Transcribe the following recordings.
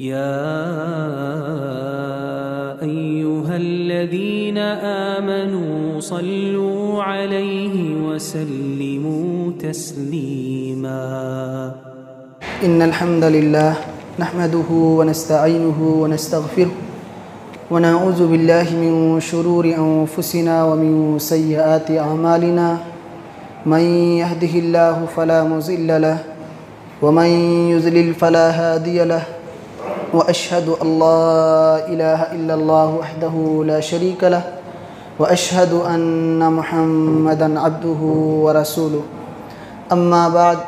يا أيها الذين آمنوا صلوا عليه وسلموا تسليما. إن الحمد لله نحمده ونستعينه ونستغفره ونعوذ بالله من شرور أنفسنا ومن سيئات أعمالنا. من يهده الله فلا مضل له ومن يضلل فلا هادي له. وأشهد أن لا إله إلا الله وحده لا شريك له وأشهد أن محمدا عبده ورسوله. أما بعد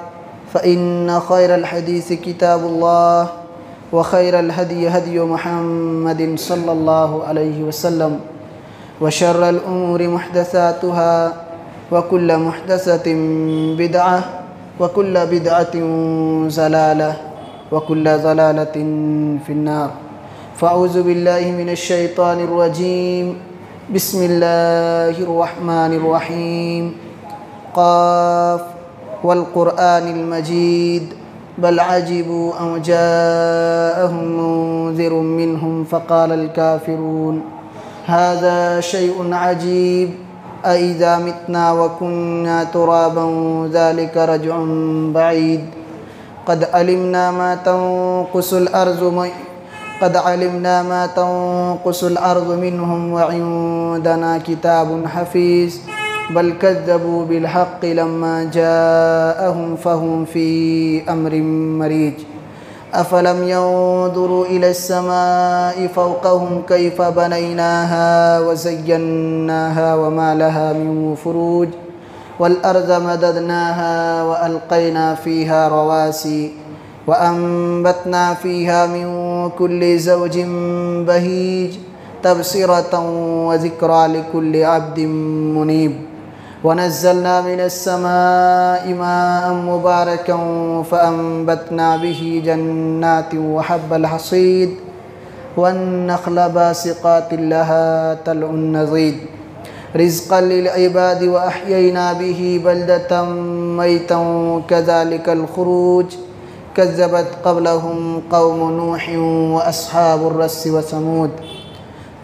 فإن خير الحديث كتاب الله وخير الهدي هدي محمد صلى الله عليه وسلم وشر الأمور محدثاتها وكل محدثة بدعة وكل بدعة ضلالة وكل ضلالة في النار. فأعوذ بالله من الشيطان الرجيم. بسم الله الرحمن الرحيم. قاف والقرآن المجيد بل عجبوا أن جاءهم منذر منهم فقال الكافرون هذا شيء عجيب أإذا متنا وكنا ترابا ذلك رجع بعيد. قد علمنا ما تنقص الأرض منهم وعندنا كتاب حفيظ. بل كذبوا بالحق لما جاءهم فهم في أمر مريج. أفلم ينظروا إلى السماء فوقهم كيف بنيناها وزيناها وما لها من فروج. والأرض مددناها وألقينا فيها رواسي وأنبتنا فيها من كل زوج بهيج تبصرة وذكرى لكل عبد منيب. ونزلنا من السماء ماء مباركا فأنبتنا به جنات وحب الحصيد والنخل باسقات لها طلع نضيد رزقا للعباد وأحيينا به بلدة ميتا كذلك الخروج. كذبت قبلهم قوم نوح وأصحاب الرس وثمود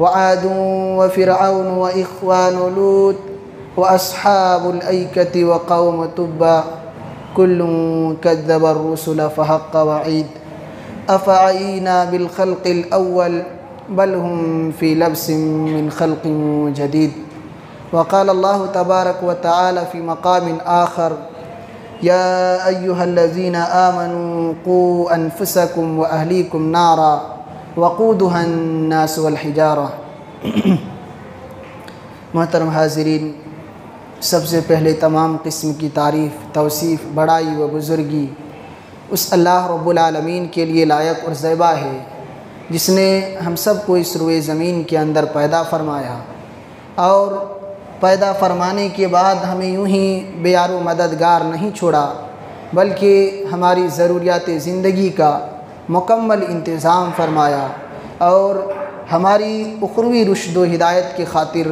وعاد وفرعون وإخوان لوط وأصحاب الأيكة وقوم تبع كل كذب الرسل فحق وعيد. أفعينا بالخلق الأول بل هم في لبس من خلق جديد. وقال الله تبارك وتعالى في مقام آخر يا أيها الذين آمنوا قوا أنفسكم وأهليكم نارا وقودها الناس والحجارہ. محترم حاضرین، سب سے پہلے تمام قسم کی تعریف، توصیف، بڑائی و بزرگی اس اللہ رب العالمین کے لیے لائق اور زیبا ہے جس نے ہم سب کو اس روئے زمین کے اندر پیدا فرمایا اور پیدا فرمانے کے بعد ہمیں یوں ہی بے یار و مددگار نہیں چھوڑا بلکہ ہماری ضروریات زندگی کا مکمل انتظام فرمایا اور ہماری اخروی رشد و ہدایت کی خاطر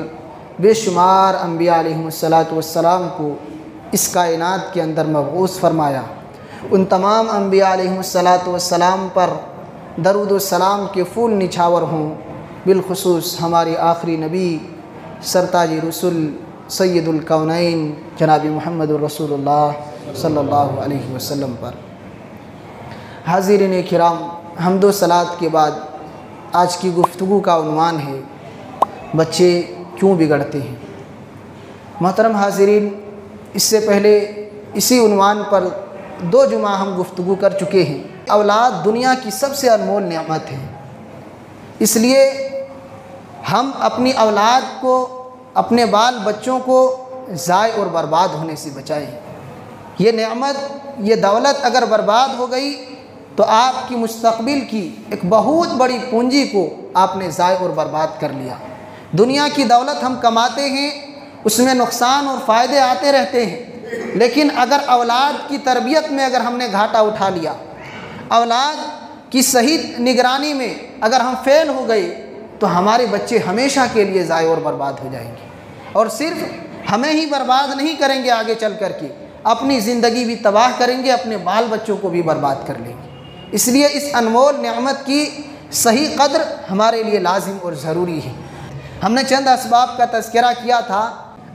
بے شمار انبیاء علیہم السلام کو اس کائنات کے اندر مبعوث فرمایا. ان تمام انبیاء علیہم السلام پر درود و سلام کے پھول نچھاور ہوں، بالخصوص ہمارے آخری نبی سرتاج رسول سید الکونین جناب محمد الرسول اللہ صلی اللہ علیہ وسلم پر. حاضرین کرام، حمد و صلوات کے بعد آج کی گفتگو کا عنوان ہے بچے کیوں بگڑتے ہیں. محترم حاضرین، اس سے پہلے اسی عنوان پر 2 جمعہ ہم گفتگو کر چکے ہیں. اولاد دنیا کی سب سے انمول نعمت ہے، اس لیے ہم اپنی اولاد کو، اپنے بال بچوں کو ضائع اور برباد ہونے سے بچائیں. یہ نعمت، یہ دولت اگر برباد ہو گئی تو آپ کی مستقبل کی ایک بہت بڑی پونجی کو آپ نے ضائع اور برباد کر لیا. دنیا کی دولت ہم کماتے ہیں، اس میں نقصان اور فائدے آتے رہتے ہیں، لیکن اگر اولاد کی تربیت میں اگر ہم نے گھاٹا اٹھا لیا، اولاد کی صحیح نگرانی میں اگر ہم فیل ہو گئے تو ہمارے بچے ہمیشہ کے لیے ضائع اور برباد ہو جائیں گے. اور صرف ہمیں ہی برباد نہیں کریں گے، آگے چل کر کے اپنی زندگی بھی تباہ کریں گے، اپنے بال بچوں کو بھی برباد کر لیں گے. اس لیے اس انمول نعمت کی صحیح قدر ہمارے لیے لازم اور ضروری ہے۔ ہم نے چند اسباب کا تذکرہ کیا تھا،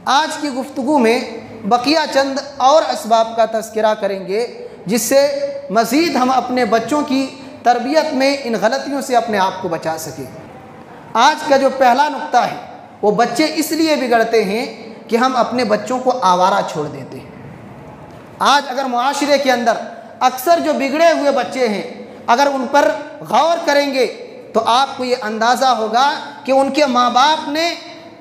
آج کی گفتگو میں بقیہ چند اور اسباب کا تذکرہ کریں گے جس سے مزید ہم اپنے بچوں کی تربیت میں ان غلطیوں سے اپنے آپ کو بچا سکیں۔ آج کا جو پہلا نقطہ ہے وہ بچے اس لیے بگڑتے ہیں کہ ہم اپنے بچوں کو آوارہ چھوڑ دیتے ہیں۔ آج اگر معاشرے کے اندر اکثر جو بگڑے ہوئے بچے ہیں اگر ان پر غور کریں گے تو آپ کو یہ اندازہ ہوگا کہ ان کے ماں باپ نے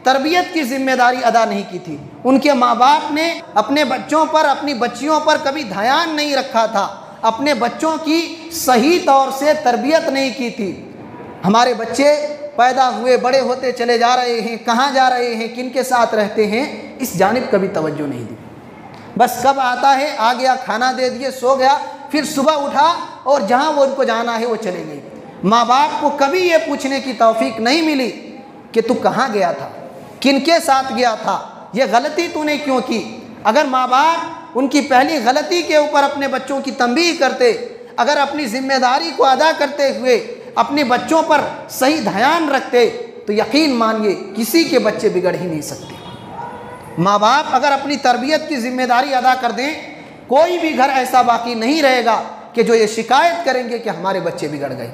تربیت کی ذمہ داری ادا نہیں کی تھی، ان کے ماں باپ نے اپنے بچوں پر اپنی بچیوں پر کبھی دھیان نہیں رکھا تھا، اپنے بچوں کی صحیح طور سے تربیت نہیں کی تھی۔ ہمارے بچے پیدا ہوئے بڑے ہوتے چلے جا رہے ہیں، کہاں جا رہے ہیں، کن کے ساتھ رہتے ہیں، اس جانب کبھی توجہ نہیں دی۔ بس کب آتا ہے آ گیا، کھانا دے دیے، سو گیا، پھر صبح اٹھا اور جہاں وہ ان کو جانا ہے وہ چلے گئے۔ ماں باپ کو کبھی یہ پوچھنے کی توفیق نہیں ملی کہ تو کہاں گیا تھا، کن کے ساتھ گیا تھا، یہ غلطی تو نے کیوں کی۔ اگر ماں باپ ان کی پہلی غلطی کے اوپر اپنے بچوں کی تنبیہ کرتے، اگر اپنی ذمہ داری کو ادا کرتے ہوئے اپنے بچوں پر صحیح دھیان رکھتے تو یقین مانیے کسی کے بچے بگڑ ہی نہیں سکتے۔ ماں باپ اگر اپنی تربیت کی ذمہ داری ادا کر دیں، کوئی بھی گھر ایسا باقی نہیں رہے گا کہ جو یہ شکایت کریں گے کہ ہمارے بچے بگڑ گئے۔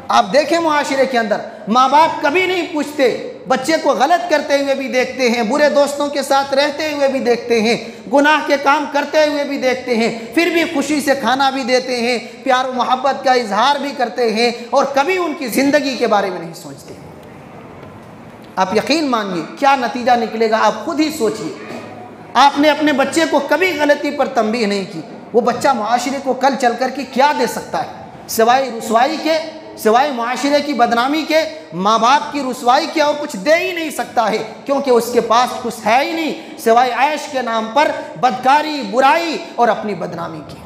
آپ دیکھیں معاشرے کے اندر ماں باپ کبھی نہیں پوچھتے، بچے کو غلط کرتے ہوئے بھی دیکھتے ہیں، برے دوستوں کے ساتھ رہتے ہوئے بھی دیکھتے ہیں، گناہ کے کام کرتے ہوئے بھی دیکھتے ہیں، پھر بھی خوشی سے کھانا بھی دیتے ہیں، پیار و محبت کا اظہار بھی کرتے ہیں، اور کبھی ان کی زندگی کے بارے میں نہیں سوچتے۔ آپ یقین مانیے کیا نتیجہ نکلے گا، آپ خود ہی سوچئے۔ آپ نے اپنے بچے کو کبھی غلطی پر تنبیہ نہیں کی، وہ بچہ معاشرے کو کل چل کر کے کیا دے سکتا ہے سوائے رسوائی کے، سوائے معاشرے کی بدنامی کے، ماں باپ کی رسوائی کے اور کچھ دے ہی نہیں سکتا ہے، کیونکہ اس کے پاس کچھ ہے ہی نہیں سوائے عیش کے نام پر بدکاری، برائی اور اپنی بدنامی کی۔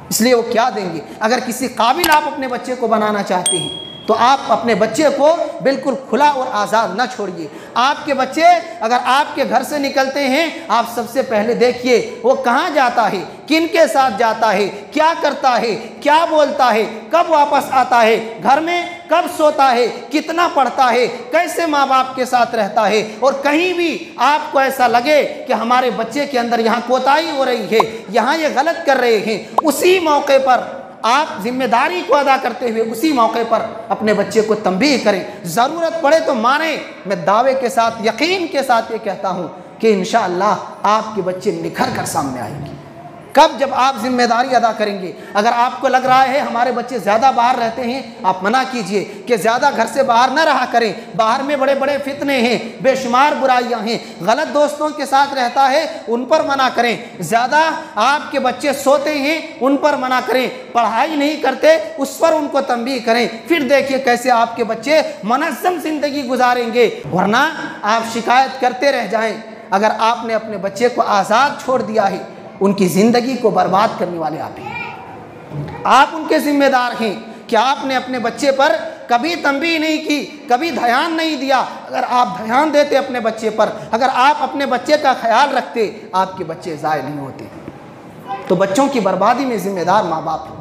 اس لیے وہ کیا دیں گے۔ اگر کسی قابل آپ اپنے بچے کو بنانا چاہتے ہیں تو آپ اپنے بچے کو بالکل کھلا اور آزاد نہ چھوڑیے۔ آپ کے بچے اگر آپ کے گھر سے نکلتے ہیں، آپ سب سے پہلے دیکھیے وہ کہاں جاتا ہے، کن کے ساتھ جاتا ہے، کیا کرتا ہے، کیا بولتا ہے، کب واپس آتا ہے، گھر میں کب سوتا ہے، کتنا پڑھتا ہے، کیسے ماں باپ کے ساتھ رہتا ہے۔ اور کہیں بھی آپ کو ایسا لگے کہ ہمارے بچے کے اندر یہاں کوتاہی ہو رہی ہے، یہاں یہ غلط کر رہے ہیں، اسی موقع پر آپ ذمہ داری کو ادا کرتے ہوئے اسی موقع پر اپنے بچے کو تنبیہ کریں، ضرورت پڑے تو مانیں۔ میں دعوے کے ساتھ، یقین کے ساتھ یہ کہتا ہوں کہ انشاءاللہ آپ کے بچے نکھر کر سامنے آئیں گے۔ کب؟ جب آپ ذمہ داری ادا کریں گے۔ اگر آپ کو لگ رہا ہے ہمارے بچے زیادہ باہر رہتے ہیں، آپ منع کیجئے کہ زیادہ گھر سے باہر نہ رہا کریں، باہر میں بڑے بڑے فتنے ہیں، بے شمار برائیاں ہیں، غلط دوستوں کے ساتھ رہتا ہے، ان پر منع کریں۔ زیادہ آپ کے بچے سوتے ہیں، ان پر منع کریں، پڑھائی نہیں کرتے اس پر ان کو تنبیہ کریں، پھر دیکھیے کیسے آپ کے بچے منظم زندگی گزاریں گے۔ ورنہ آپ شکایت کرتے رہ جائیں۔ اگر آپ نے اپنے بچے کو آزاد چھوڑ دیا ہے، ان کی زندگی کو برباد کرنے والے آپ ہیں۔ آپ ان کے ذمہ دار ہیں کہ آپ نے اپنے بچے پر کبھی تنبیہ نہیں کی، کبھی دھیان نہیں دیا۔ اگر آپ دھیان دیتے اپنے بچے پر، اگر آپ اپنے بچے کا خیال رکھتے، آپ کے بچے ضائع نہیں ہوتے۔ تو بچوں کی بربادی میں ذمہ دار ماں باپ ہیں۔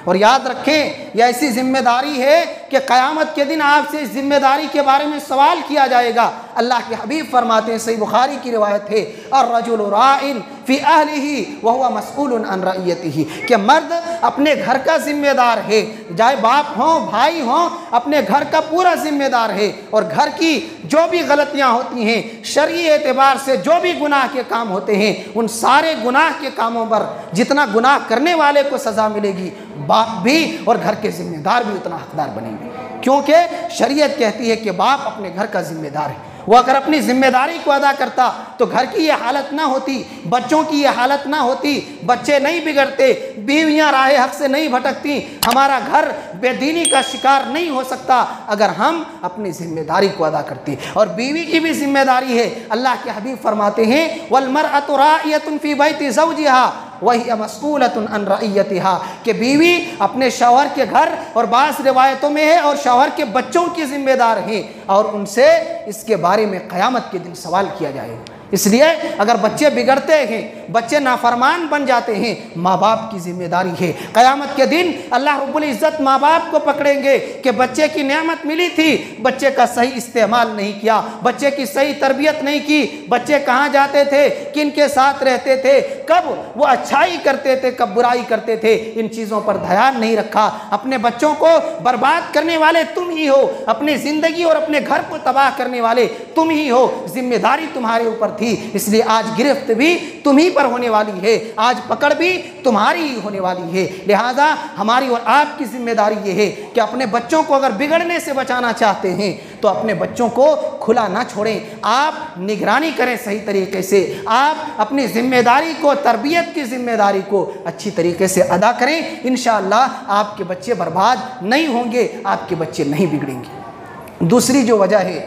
اور یاد رکھیں یہ ایسی ذمہ داری ہے کہ قیامت کے دن آپ سے اس ذمہ داری کے بارے میں سوال کیا جائے گا۔ اللہ کے حبیب فرماتے ہیں، صحیح بخاری کی روایت ہے، الرجل راع فی اہلہ وہو مسئول عن رعیتہ، کہ مرد اپنے گھر کا ذمہ دار ہے، چاہے باپ ہوں، بھائی ہوں، اپنے گھر کا پورا ذمہ دار ہے، اور گھر کی جو بھی غلطیاں ہوتی ہیں، شرعی اعتبار سے جو بھی گناہ کے کام ہوتے ہیں، ان سارے گناہ کے کاموں پر جتنا گناہ کرنے والے کو سزا ملے گی، باپ بھی اور گھر کے ذمہ دار بھی اتنا حقدار بنیں گے، کیونکہ شریعت کہتی ہے کہ باپ اپنے گھر کا ذمہ دار ہے۔ وہ اگر اپنی ذمہ داری کو ادا کرتا تو گھر کی یہ حالت نہ ہوتی، بچوں کی یہ حالت نہ ہوتی، بچے نہیں بگڑتے، بیویاں راہ حق سے نہیں بھٹکتی، ہمارا گھر بے دینی کا شکار نہیں ہو سکتا اگر ہم اپنی ذمہ داری کو ادا کرتے۔ اور بیوی کی بھی ذمہ داری ہے۔ اللہ کے حبیب فرماتے ہیں، وَالْمَرْأَةُ رَاعِيَةٌ فِي بَيْتِ زَوْجِهَا وَهِيَ مَسْئُولَةٌ عَنْ رَعِيَّتِهَا، کہ بیوی اپنے شوہر کے گھر، اور بعض روایتوں میں ہے اور شوہر کے بچوں کی ذمہ دار ہیں، اور ان سے اس کے بارے میں قیامت کے دن سوال کیا جائے گا۔ اس لیے اگر بچے بگڑتے ہیں، بچے نافرمان بن جاتے ہیں، ماں باپ کی ذمہ داری ہے۔ قیامت کے دن اللہ رب العزت ماں باپ کو پکڑیں گے کہ بچے کی نعمت ملی تھی، بچے کا صحیح استعمال نہیں کیا، بچے کی صحیح تربیت نہیں کی، بچے کہاں جاتے تھے، کن کے ساتھ رہتے تھے، کب وہ اچھائی کرتے تھے، کب برائی کرتے تھے، ان چیزوں پر دھیان نہیں رکھا۔ اپنے بچوں کو برباد کرنے والے تم ہی ہو، اپنی زندگی اور اپنے گھر کو تباہ کرنے والے تم ہی ہو، ذمہ داری تمہارے اوپر تھی، اس لیے آج گرفت بھی تم ہی پر ہونے والی ہے، آج پکڑ بھی تمہاری ہی ہونے والی ہے۔ لہذا ہماری اور آپ کی ذمہ داری یہ ہے کہ اپنے بچوں کو اگر بگڑنے سے بچانا چاہتے ہیں تو اپنے بچوں کو کھلا نہ چھوڑیں، آپ نگرانی کریں صحیح طریقے سے، آپ اپنی ذمہ داری کو، تربیت کی ذمہ داری کو اچھی طریقے سے ادا کریں، انشاءاللہ آپ کے بچے برباد نہیں ہوں گے، آپ کے بچے نہیں بگڑیں گے۔ دوسری جو وجہ ہے،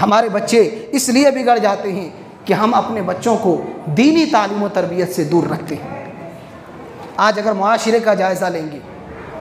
ہمارے بچے اس لیے بگڑ جاتے ہیں کہ ہم اپنے بچوں کو دینی تعلیم و تربیت سے دور رکھتے ہیں۔ آج اگر معاشرے کا جائزہ لیں گے،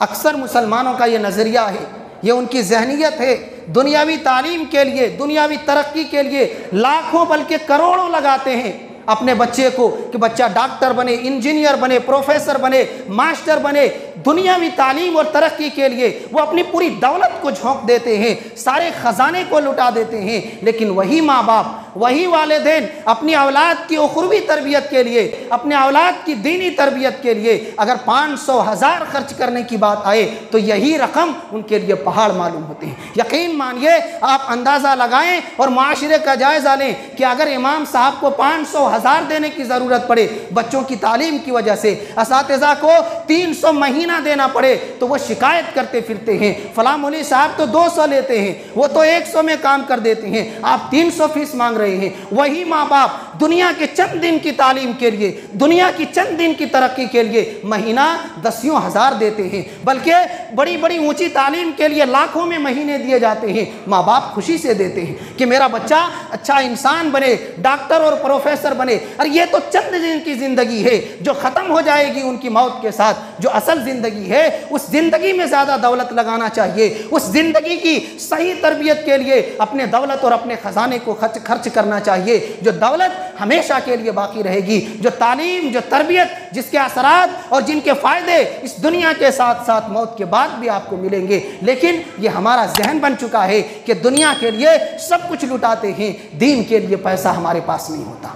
اکثر مسلمانوں کا یہ نظریہ ہے، یہ ان کی ذہنیت ہے، دنیاوی تعلیم کے لیے، دنیاوی ترقی کے لیے لاکھوں بلکہ کروڑوں لگاتے ہیں اپنے بچے کو کہ بچہ ڈاکٹر بنے، انجینئر بنے، پروفیسر بنے، ماسٹر بنے۔ دنیاوی تعلیم اور ترقی کے لیے وہ اپنی پوری دولت کو جھونک دیتے ہیں، سارے خزانے کو لٹا دیتے ہیں، لیکن وہی ماں باپ، وہی والدین اپنی اولاد کی اخروی تربیت کے لیے، اپنے اولاد کی دینی تربیت کے لیے اگر 500 1000 خرچ کرنے کی بات آئے تو یہی رقم ان کے لیے پہاڑ معلوم ہوتے ہیں۔ یقین مانیے، آپ اندازہ لگائیں اور معاشرے کا جائزہ لیں کہ اگر امام صاحب کو 500 1000 دینے کی ضرورت پڑے بچوں کی تعلیم کی وجہ سے، اساتذہ کو 300 مہینہ دینا پڑے تو وہ شکایت کرتے پھرتے ہیں، فلاں مولوی صاحب تو 200 لیتے ہیں، وہ تو 100 میں کام کر دیتے ہیں، آپ 300 فیس مانگ رہے ہیں۔ وہی ماں باپ دنیا کے چند دن کی تعلیم کے لیے، دنیا کی چند دن کی ترقی کے لیے مہینہ 10 ہزار دیتے ہیں، بلکہ بڑی بڑی اونچی تعلیم کے لیے لاکھوں میں مہینے دیے جاتے ہیں۔ ماں باپ خوشی سے دیتے ہیں کہ میرا بچہ اچھا انسان بنے، ڈاکٹر اور پروفیسر بنے، اور یہ تو چند دن کی زندگی ہے جو ختم ہو جائے گی ان کی موت کے ساتھ۔ جو اصل زندگی ہے اس زندگی میں زیادہ دولت لگانا چاہیے، اس زندگی کی صحیح تربیت کے لیے اپنے دولت اور اپنے خزانے کو خرچ کرنا چاہیے۔ جو دولت ہمیشہ کے لیے باقی رہے گی، جو تعلیم، جو تربیت، جس کے اثرات اور جن کے فائدے اس دنیا کے ساتھ ساتھ موت کے بعد بھی آپ کو ملیں گے۔ لیکن یہ ہمارا ذہن بن چکا ہے کہ دنیا کے لیے سب کچھ لٹاتے ہیں، دین کے لیے پیسہ ہمارے پاس نہیں ہوتا۔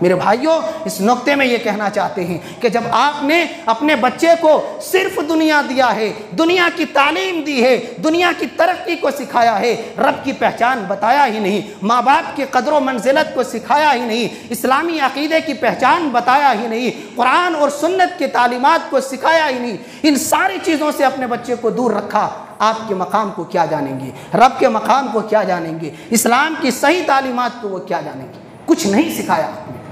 میرے بھائیوں، اس نقطے میں یہ کہنا چاہتے ہیں کہ جب آپ نے اپنے بچے کو صرف دنیا دیا ہے، دنیا کی تعلیم دی ہے، دنیا کی ترقی کو سکھایا ہے، رب کی پہچان بتایا ہی نہیں، ماں باپ کی قدر و منزلت کو سکھایا ہی نہیں، اسلامی عقیدے کی پہچان بتایا ہی نہیں، قرآن اور سنت کی تعلیمات کو سکھایا ہی نہیں، ان ساری چیزوں سے اپنے بچے کو دور رکھا، آپ کے مقام کو کیا جانیں گے؟ رب کے مقام کو کیا جانیں گے؟ اسلام کی صحیح تعلیمات کو وہ کیا جانیں گے؟ کچھ نہیں سکھایا آپ نے،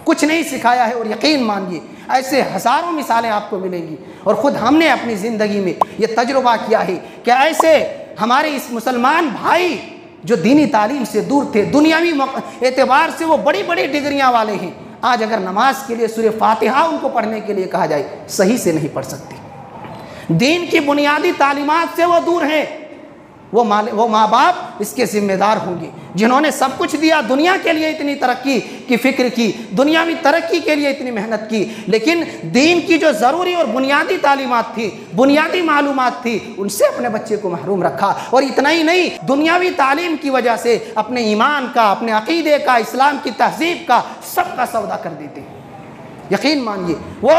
کچھ نہیں سکھایا ہے۔ اور یقین مانیے ایسے ہزاروں مثالیں آپ کو ملیں گی، اور خود ہم نے اپنی زندگی میں یہ تجربہ کیا ہے کہ ایسے ہمارے اس مسلمان بھائی جو دینی تعلیم سے دور تھے، دنیاوی اعتبار سے وہ بڑی بڑی ڈگریاں والے ہیں، آج اگر نماز کے لیے سورہ فاتحہ ان کو پڑھنے کے لیے کہا جائے صحیح سے نہیں پڑھ سکتے۔ دین کی بنیادی تعلیمات سے وہ دور ہیں۔ وہ ماں باپ اس کے ذمہ دار ہوں گے جنہوں نے سب کچھ دیا، دنیا کے لیے اتنی ترقی کی فکر کی، دنیاوی ترقی کے لیے اتنی محنت کی، لیکن دین کی جو ضروری اور بنیادی تعلیمات تھی، بنیادی معلومات تھی، ان سے اپنے بچے کو محروم رکھا۔ اور اتنا ہی نہیں، دنیاوی تعلیم کی وجہ سے اپنے ایمان کا، اپنے عقیدے کا، اسلام کی تہذیب کا سب کا سودا کر دیتے ہیں۔ یقین مانیے، وہ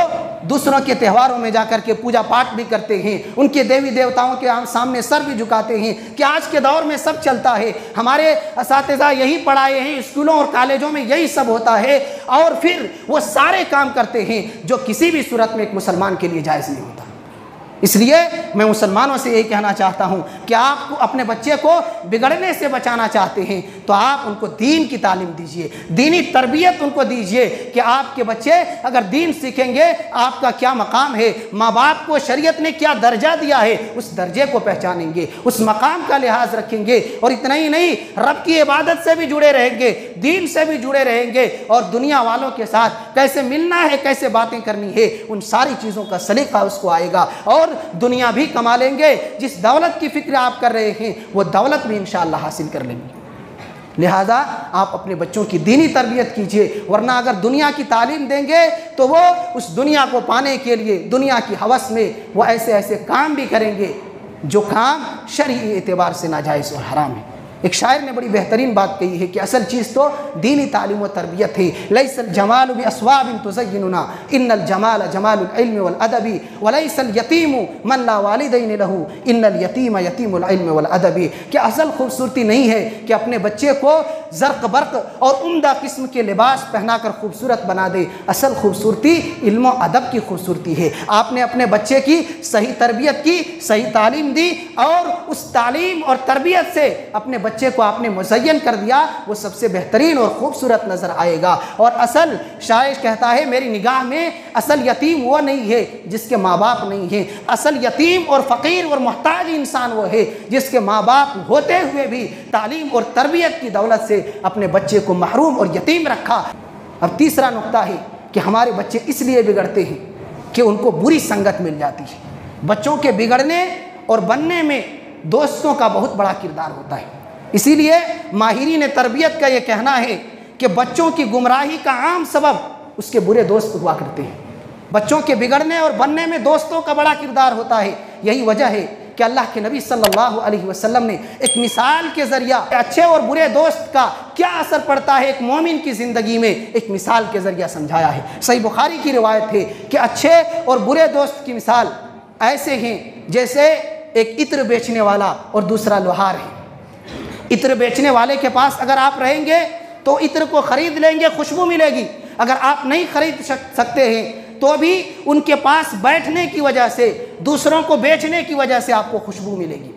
دوسروں کے تہواروں میں جا کر کے پوجا پاٹ بھی کرتے ہیں، ان کے دیوی دیوتاؤں کے سامنے سر بھی جھکاتے ہیں کہ آج کے دور میں سب چلتا ہے، ہمارے اساتذہ یہی پڑھائے ہیں، اسکولوں اور کالجوں میں یہی سب ہوتا ہے، اور پھر وہ سارے کام کرتے ہیں جو کسی بھی صورت میں ایک مسلمان کے لیے جائز نہیں ہوتا۔ اس لیے میں مسلمانوں سے یہی کہنا چاہتا ہوں کہ آپ کو اپنے بچے کو بگڑنے سے بچانا چاہتے ہیں تو آپ ان کو دین کی تعلیم دیجئے، دینی تربیت ان کو دیجئے کہ آپ کے بچے اگر دین سیکھیں گے آپ کا کیا مقام ہے، ماں باپ کو شریعت نے کیا درجہ دیا ہے، اس درجے کو پہچانیں گے، اس مقام کا لحاظ رکھیں گے، اور اتنا ہی نہیں، رب کی عبادت سے بھی جڑے رہیں گے، دین سے بھی جڑے رہیں گے، اور دنیا والوں کے ساتھ کیسے ملنا ہے، کیسے باتیں کرنی ہے، ان ساری چیزوں کا سلیقہ اس کو آئے گا، اور دنیا بھی کما لیں گے۔ جس دولت کی فکر آپ کر رہے ہیں وہ دولت بھی انشاءاللہ حاصل کر لیں گے۔ لہذا آپ اپنے بچوں کی دینی تربیت کیجئے، ورنہ اگر دنیا کی تعلیم دیں گے تو وہ اس دنیا کو پانے کے لیے دنیا کی ہوس میں وہ ایسے ایسے کام بھی کریں گے جو کام شرعی اعتبار سے ناجائز اور حرام ہے۔ ایک شاعر نے بڑی بہترین بات کہی ہے کہ اصل چیز تو دینی تعلیم و تربیت ہے۔ لیس الجمال باسواب تزیننا ان الجمال جمال العلم والادب ولیس الیتیم من لا والدین له ان الیتیم یتیم العلم والادب، کہ اصل خوبصورتی نہیں ہے کہ اپنے بچے کو زرق برق اور عمدہ قسم کے لباس پہنا کر خوبصورت بنا دے، اصل خوبصورتی علم و ادب کی خوبصورتی ہے۔ آپ نے اپنے بچے کی صحیح تربیت کی، صحیح تعلیم دی، اور اس تعلیم اور تربیت سے اپنے بچے کو آپ نے مزین کر دیا، وہ سب سے بہترین اور خوبصورت نظر آئے گا۔ اور اصل شاعر کہتا ہے میری نگاہ میں اصل یتیم وہ نہیں ہے جس کے ماں باپ نہیں ہیں، اصل یتیم اور فقیر اور محتاج انسان وہ ہے جس کے ماں باپ ہوتے ہوئے بھی تعلیم اور تربیت کی دولت سے اپنے بچے کو محروم اور یتیم رکھا۔ اب تیسرا نقطہ ہے کہ ہمارے بچے اس لیے بگڑتے ہیں کہ ان کو بری سنگت مل جاتی ہے۔ بچوں کے بگڑنے اور بننے میں دوستوں کا بہت بڑا کردار ہوتا ہے، اسی لیے ماہرین تربیت کا یہ کہنا ہے کہ بچوں کی گمراہی کا عام سبب اس کے برے دوست ہوا کرتے ہیں۔ بچوں کے بگڑنے اور بننے میں دوستوں کا بڑا کردار ہوتا ہے۔ یہی وجہ ہے کہ اللہ کے نبی صلی اللہ علیہ وسلم نے ایک مثال کے ذریعہ اچھے اور برے دوست کا کیا اثر پڑتا ہے ایک مومن کی زندگی میں، ایک مثال کے ذریعہ سمجھایا ہے۔ صحیح بخاری کی روایت ہے کہ اچھے اور برے دوست کی مثال ایسے ہیں جیسے ایک عطر بیچنے والا اور دوسرا لوہار ہے۔ عطر بیچنے والے کے پاس اگر آپ رہیں گے تو عطر کو خرید لیں گے، خوشبو ملے گی۔ اگر آپ نہیں خرید سکتے ہیں تو بھی ان کے پاس بیٹھنے کی وجہ سے، دوسروں کو بیچنے کی وجہ سے آپ کو خوشبو ملے گی،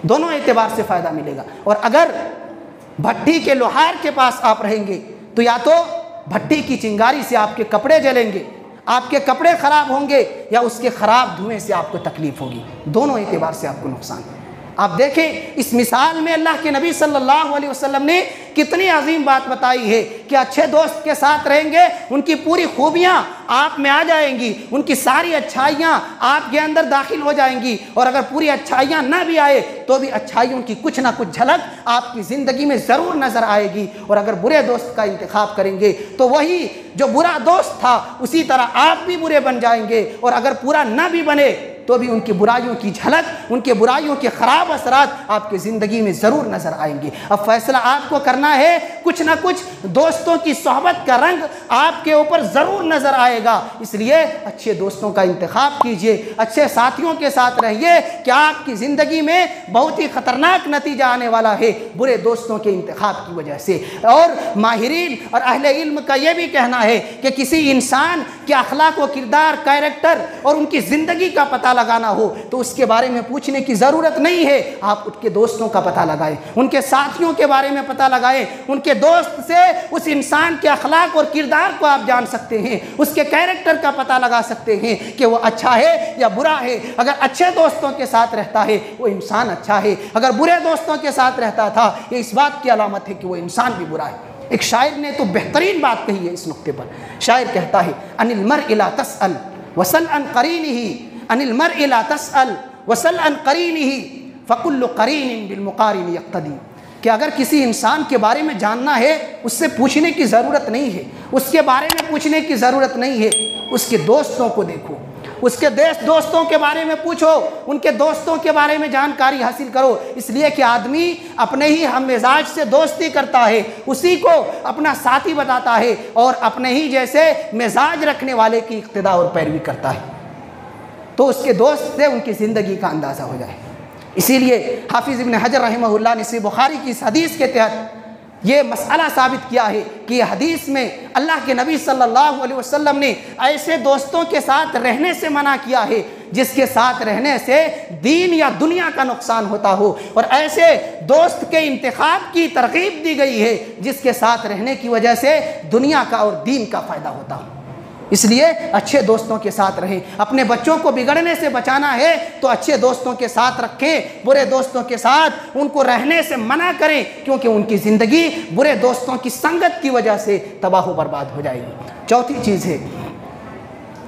دونوں اعتبار سے فائدہ ملے گا۔ اور اگر بھٹی کے لوہار کے پاس آپ رہیں گے تو یا تو بھٹی کی چنگاری سے آپ کے کپڑے جلیں گے، آپ کے کپڑے خراب ہوں گے، یا اس کے خراب دھوئیں سے آپ کو تکلیف ہوگی، دونوں اعتبار سے آپ کو نقصان ہے۔ آپ دیکھیں اس مثال میں اللہ کے نبی صلی اللہ علیہ وسلم نے کتنی عظیم بات بتائی ہے کہ اچھے دوست کے ساتھ رہیں گے، ان کی پوری خوبیاں آپ میں آ جائیں گی، ان کی ساری اچھائیاں آپ کے اندر داخل ہو جائیں گی، اور اگر پوری اچھائیاں نہ بھی آئے تو بھی اچھائیوں کی کچھ نہ کچھ جھلک آپ کی زندگی میں ضرور نظر آئے گی۔ اور اگر برے دوست کا انتخاب کریں گے تو وہی جو برا دوست تھا اسی طرح آپ بھی برے بن جائیں گے، اور اگر پورا نہ بھی بنے تو بھی ان کی برائیوں کی جھلک، ان کے برائیوں کے خراب اثرات آپ کی زندگی میں ضرور نظر آئیں گے۔ اب فیصلہ آپ کو کرنا ہے، کچھ نہ کچھ دوستوں کی صحبت کا رنگ آپ کے اوپر ضرور نظر آئے گا، اس لیے اچھے دوستوں کا انتخاب کیجئے، اچھے ساتھیوں کے ساتھ رہیے کہ آپ کی زندگی میں بہت ہی خطرناک نتیجہ آنے والا ہے برے دوستوں کے انتخاب کی وجہ سے۔ اور ماہرین اور اہل علم کا یہ بھی کہنا ہے کہ کسی انسان کے اخلاق و کردار، کیریکٹر اور ان کی زندگی کا پتہ لگانا ہو تو اس کے بارے میں پوچھنے کی ضرورت نہیں ہے، آپ ان کے دوستوں کا پتہ لگائیں، ان کے ساتھیوں کے بارے میں پتہ لگائیں، ان کے دوست سے اس انسان کے اخلاق اور کردار کو آپ جان سکتے ہیں، اس کے کیریکٹر کا پتہ لگا سکتے ہیں کہ وہ اچھا ہے یا برا ہے۔ اگر اچھے دوستوں کے ساتھ رہتا ہے وہ انسان اچھا ہے، اگر برے دوستوں کے ساتھ رہتا تھا یہ اس بات کی علامت ہے کہ وہ انسان بھی برا ہے۔ ایک شاعر نے تو بہترین بات کہی ہے اس نقطے پر، شاعر کہتا ہے ان المرء لا تسأل وسل عن قرینہ، ان المرء لا تسأل وسل عن قرینہ فکل قرین بالمقارن یقتدی، کہ اگر کسی انسان کے بارے میں جاننا ہے اس سے پوچھنے کی ضرورت نہیں ہے، اس کے بارے میں پوچھنے کی ضرورت نہیں ہے، اس کے دوستوں کو دیکھو، اس کے دوستوں کے بارے میں پوچھو، ان کے دوستوں کے بارے میں جانکاری حاصل کرو، اس لیے کہ آدمی اپنے ہی ہم مزاج سے دوستی کرتا ہے، اسی کو اپنا ساتھی بتاتا ہے اور اپنے ہی جیسے مزاج رکھنے والے کی اقتداء اور پیروی کرتا ہے، تو اس کے دوست سے ان کی زندگی کا اندازہ ہو جائے۔ اسی لیے حافظ ابن حجر رحمہ اللہ نے صحیح بخاری کی اس حدیث کے تحت یہ مسئلہ ثابت کیا ہے کہ یہ حدیث میں اللہ کے نبی صلی اللہ علیہ وسلم نے ایسے دوستوں کے ساتھ رہنے سے منع کیا ہے جس کے ساتھ رہنے سے دین یا دنیا کا نقصان ہوتا ہو، اور ایسے دوست کے انتخاب کی ترغیب دی گئی ہے جس کے ساتھ رہنے کی وجہ سے دنیا کا اور دین کا فائدہ ہوتا ہو۔ اس لیے اچھے دوستوں کے ساتھ رہیں، اپنے بچوں کو بگڑنے سے بچانا ہے تو اچھے دوستوں کے ساتھ رکھیں، برے دوستوں کے ساتھ ان کو رہنے سے منع کریں، کیونکہ ان کی زندگی برے دوستوں کی سنگت کی وجہ سے تباہ و برباد ہو جائے گی۔ چوتھی چیز ہے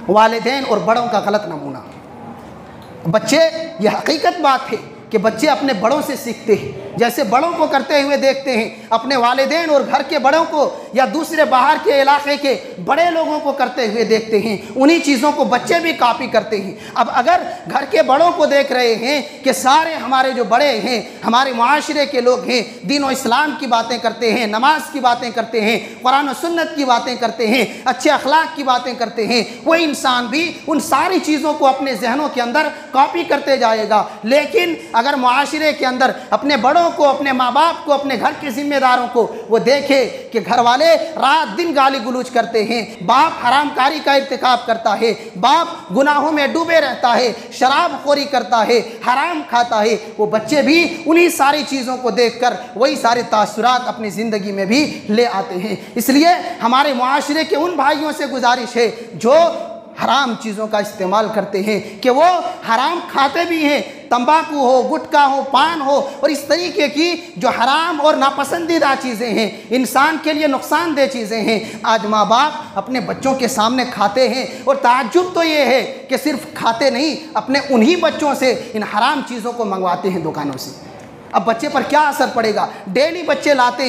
والدین اور بڑوں کا غلط نمونہ۔ بچے، یہ حقیقت بات ہے کہ بچے اپنے بڑوں سے سیکھتے ہیں، جیسے بڑوں کو کرتے ہوئے دیکھتے ہیں، اپنے والدین اور گھر کے بڑوں کو یا دوسرے باہر کے علاقے کے بڑے لوگوں کو کرتے ہوئے دیکھتے ہیں، انہی چیزوں کو بچے بھی کاپی کرتے ہیں۔ اب اگر گھر کے بڑوں کو دیکھ رہے ہیں کہ سارے ہمارے جو بڑے ہیں، ہمارے معاشرے کے لوگ ہیں، دین و اسلام کی باتیں کرتے ہیں، نماز کی باتیں کرتے ہیں، قرآن و سنت کی باتیں کرتے ہیں، اچھے اخلاق کی باتیں کرتے ہیں، وہ انسان بھی ان ساری چیزوں کو اپنے ذہنوں کے اندر کاپی کرتے جائے گا۔ لیکن اگر معاشرے کے اندر اپنے بڑوں کو، اپنے ماں باپ کو، اپنے گھر کے ذمہ داروں کو وہ دیکھے کہ گھر والے رات دن گالی گلوچ کرتے ہیں، باپ حرام کاری کا ارتکاب کرتا ہے، باپ گناہوں میں ڈوبے رہتا ہے، شراب خوری کرتا ہے، حرام کھاتا ہے، وہ بچے بھی انہی ساری چیزوں کو دیکھ کر وہی سارے تاثرات اپنی زندگی میں بھی لے آتے ہیں۔ اس لیے ہمارے معاشرے کے ان بھائیوں سے گزارش ہے جو حرام چیزوں کا استعمال کرتے ہیں کہ وہ حرام کھاتے بھی ہیں، تمباکو ہو، گٹکا ہو، پان ہو، اور اس طریقے کی جو حرام اور ناپسندیدہ چیزیں ہیں، انسان کے لیے نقصان دہ چیزیں ہیں، آج ماں باپ اپنے بچوں کے سامنے کھاتے ہیں۔ اور تعجب تو یہ ہے کہ صرف کھاتے نہیں، اپنے انہی بچوں سے ان حرام چیزوں کو منگواتے ہیں دکانوں سے۔ اب بچے پر کیا اثر پڑے گا؟ ڈیلی بچے لاتے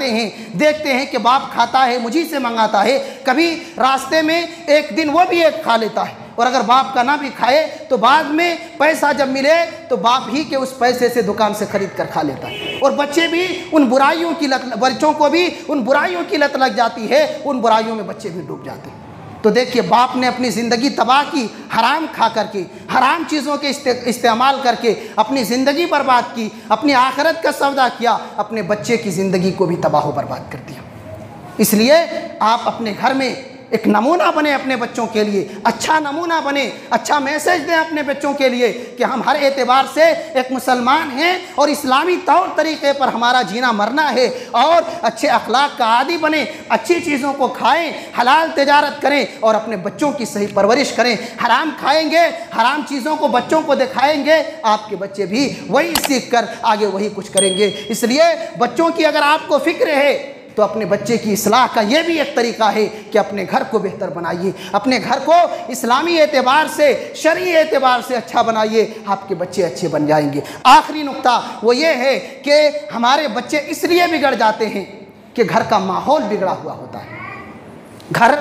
ہیں، دیکھتے ہیں کہ باپ کھاتا ہے، مجھی سے منگاتا ہے، کبھی راستے میں ایک دن وہ بھی ایک کھا لیتا ہے، اور اگر باپ کا نہ بھی کھائے تو بعد میں پیسہ جب ملے تو باپ ہی کے اس پیسے سے دکان سے خرید کر کھا لیتا ہے۔ اور بچے بھی ان برائیوں کی لت، بچوں کو بھی ان برائیوں کی لت لگ جاتی ہے، ان برائیوں میں بچے بھی ڈوب جاتے ہیں۔ تو دیکھیے باپ نے اپنی زندگی تباہ کی، حرام کھا کر کے، حرام چیزوں کے استعمال کر کے اپنی زندگی برباد کی، اپنی آخرت کا سودا کیا، اپنے بچے کی زندگی کو بھی تباہ و برباد کر دیا۔ اس لیے آپ اپنے گھر میں ایک نمونہ بنے اپنے بچوں کے لیے، اچھا نمونہ بنے، اچھا میسج دیں اپنے بچوں کے لیے کہ ہم ہر اعتبار سے ایک مسلمان ہیں اور اسلامی طور طریقے پر ہمارا جینا مرنا ہے، اور اچھے اخلاق کا عادی بنیں، اچھی چیزوں کو کھائیں، حلال تجارت کریں اور اپنے بچوں کی صحیح پرورش کریں۔ حرام کھائیں گے، حرام چیزوں کو بچوں کو دکھائیں گے، آپ کے بچے بھی وہی سیکھ کر آگے وہی کچھ کریں گے۔ اس لیے بچوں کی اگر آپ کو فکر ہے تو اپنے بچے کی اصلاح کا یہ بھی ایک طریقہ ہے کہ اپنے گھر کو بہتر بنائیے، اپنے گھر کو اسلامی اعتبار سے، شرعی اعتبار سے اچھا بنائیے، آپ کے بچے اچھے بن جائیں گے۔ آخری نقطہ وہ یہ ہے کہ ہمارے بچے اس لیے بگڑ جاتے ہیں کہ گھر کا ماحول بگڑا ہوا ہوتا ہے۔ گھر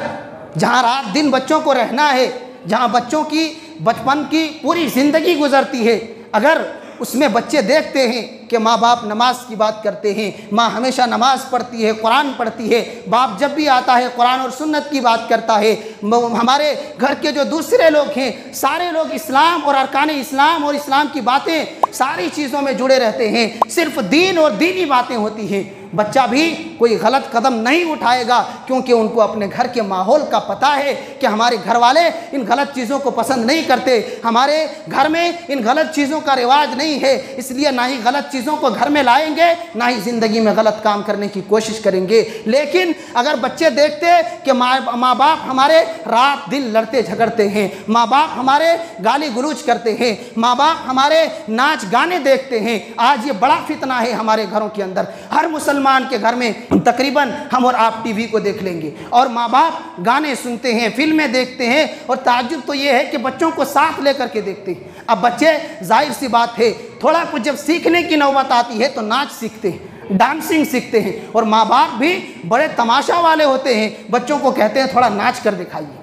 جہاں رات دن بچوں کو رہنا ہے، جہاں بچوں کی بچپن کی پوری زندگی گزرتی ہے، اگر اس میں بچے دیکھتے ہیں کہ ماں باپ نماز کی بات کرتے ہیں، ماں ہمیشہ نماز پڑھتی ہے، قرآن پڑھتی ہے، باپ جب بھی آتا ہے قرآن اور سنت کی بات کرتا ہے، ہمارے گھر کے جو دوسرے لوگ ہیں سارے لوگ اسلام اور ارکان اسلام اور اسلام کی باتیں ساری چیزوں میں جڑے رہتے ہیں، صرف دین اور دینی باتیں ہوتی ہیں، بچہ بھی کوئی غلط قدم نہیں اٹھائے گا، کیونکہ ان کو اپنے گھر کے ماحول کا پتہ ہے کہ ہمارے گھر والے ان غلط چیزوں کو پسند نہیں کرتے، ہمارے گھر میں ان غلط چیزوں کا رواج نہیں ہے، اس لیے نہ ہی غلط چیزوں کو گھر میں لائیں گے، نہ ہی زندگی میں غلط کام کرنے کی کوشش کریں گے۔ لیکن اگر بچے دیکھتے کہ ماں باپ ہمارے رات دن لڑتے جھگڑتے ہیں، ماں باپ ہمارے گالی گلوچ کرتے ہیں، ماں باپ ہمارے ناچ گانے دیکھتے ہیں، آج یہ بڑا فتنہ ہے ہمارے گھروں کے اندر، ہر مسلمان کے گھر میں تقریباً ہم اور آپ ٹی وی کو دیکھ لیں گے، اور ماں باپ گانے سنتے ہیں، فلمیں دیکھتے ہیں، اور تعجب تو یہ ہے کہ بچوں کو ساتھ لے کر کے دیکھتے ہیں۔ اب بچے ظاہر سی بات ہے تھوڑا کچھ جب سیکھنے کی نوبت آتی ہے تو ناچ سیکھتے ہیں، ڈانسنگ سیکھتے ہیں، اور ماں باپ بھی بڑے تماشا والے ہوتے ہیں، بچوں کو کہتے ہیں تھوڑا ناچ کر دکھائیے۔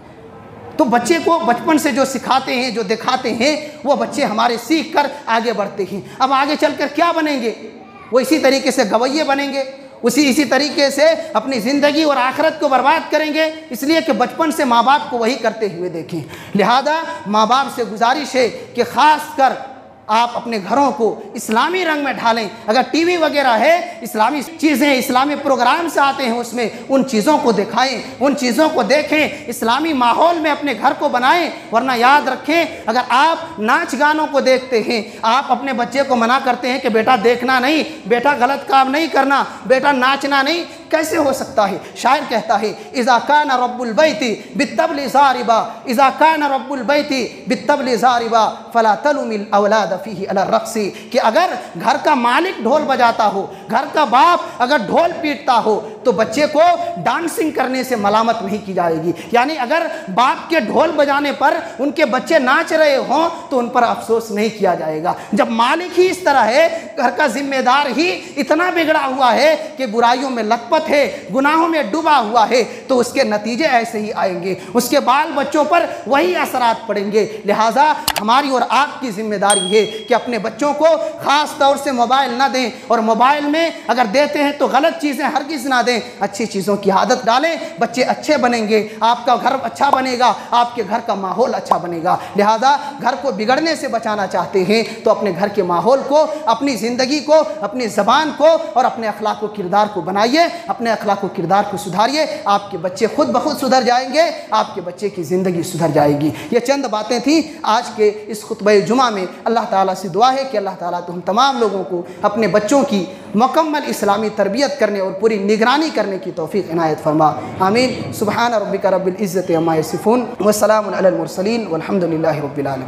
تو بچے کو بچپن سے جو سکھاتے ہیں، جو دکھاتے ہیں، وہ بچے ہمارے سیکھ کر آگے بڑھتے ہیں۔ اب آگے چل کر کیا بنیں گے؟ وہ اسی طریقے سے گویے بنیں گے، اسی طریقے سے اپنی زندگی اور آخرت کو برباد کریں گے، اس لیے کہ بچپن سے ماں باپ کو وہی کرتے ہوئے دیکھیں۔ لہذا ماں باپ سے گزارش ہے کہ خاص کر آپ اپنے گھروں کو اسلامی رنگ میں ڈھالیں۔ اگر ٹی وی وغیرہ ہے، اسلامی چیزیں، اسلامی پروگرامز آتے ہیں، اس میں ان چیزوں کو دکھائیں، ان چیزوں کو دیکھیں، اسلامی ماحول میں اپنے گھر کو بنائیں۔ ورنہ یاد رکھیں اگر آپ ناچ گانوں کو دیکھتے ہیں، آپ اپنے بچے کو منع کرتے ہیں کہ بیٹا دیکھنا نہیں، بیٹا غلط کام نہیں کرنا، بیٹا ناچنا نہیں، کیسے ہو سکتا ہے؟ شاعر کہتا ہے اذا کان رب البیت بالطبل ضاربا، اذا کان رب البیت بالطبل ضاربا فلا تلم الاولاد فیہ علی الرقص، کہ اگر گھر کا مالک ڈھول بجاتا ہو، گھر کا باپ اگر ڈھول پیٹتا ہو تو تو بچے کو ڈانسنگ کرنے سے ملامت نہیں کی جائے گی. یعنی اگر باپ کے ڈھول بجانے پر ان کے بچے ناچ رہے ہوں تو ان پر افسوس نہیں کیا جائے گا. جب مالک ہی اس طرح ہے, گھر کا ذمہ دار ہی اتنا بگڑا ہوا ہے کہ برائیوں میں لت پت ہے, گناہوں میں ڈوبا ہوا ہے, تو اس کے نتیجے ایسے ہی آئیں گے, اس کے بال بچوں پر وہی اثرات پڑیں گے. لہٰذا ہماری اور آپ کی ذمہ داری ہے کہ اپنے بچوں کو خاص طور سے موبائل نہ دیں, اور موبائل میں اگر دیتے ہیں تو غلط چیزیں ہرگز نہ دیں, اچھی چیزوں کی عادت ڈالیں. بچے اچھے بنیں گے, آپ کا گھر اچھا بنے گا, آپ کے گھر کا ماحول اچھا بنے گا. لہٰذا گھر کو بگڑنے سے بچانا چاہتے ہیں تو اپنے گھر کے ماحول کو, اپنی زندگی کو, اپنی زبان کو اور اپنے اخلاق و کردار کو بنائیے, اپنے اخلاق و کردار کو سدھاریے. آپ کے بچے خود بخود سدھر جائیں گے, آپ کے بچے کی زندگی سدھر جائے گی. یہ چند باتیں تھیں آج کے اس خطبہ جمعہ میں. اللہ تعالیٰ سے دعا ہے کہ اللہ تعالیٰ تو ہم تمام لوگوں کو اپنے بچوں کی مکمل اسلامی تربیت کرنے اور پوری نگرانی کرنے کی توفیق عنایت فرما. آمین. سبحان ربک رب العزت عما یصفون وسلام علی المرسلین والحمد للہ رب العالمین.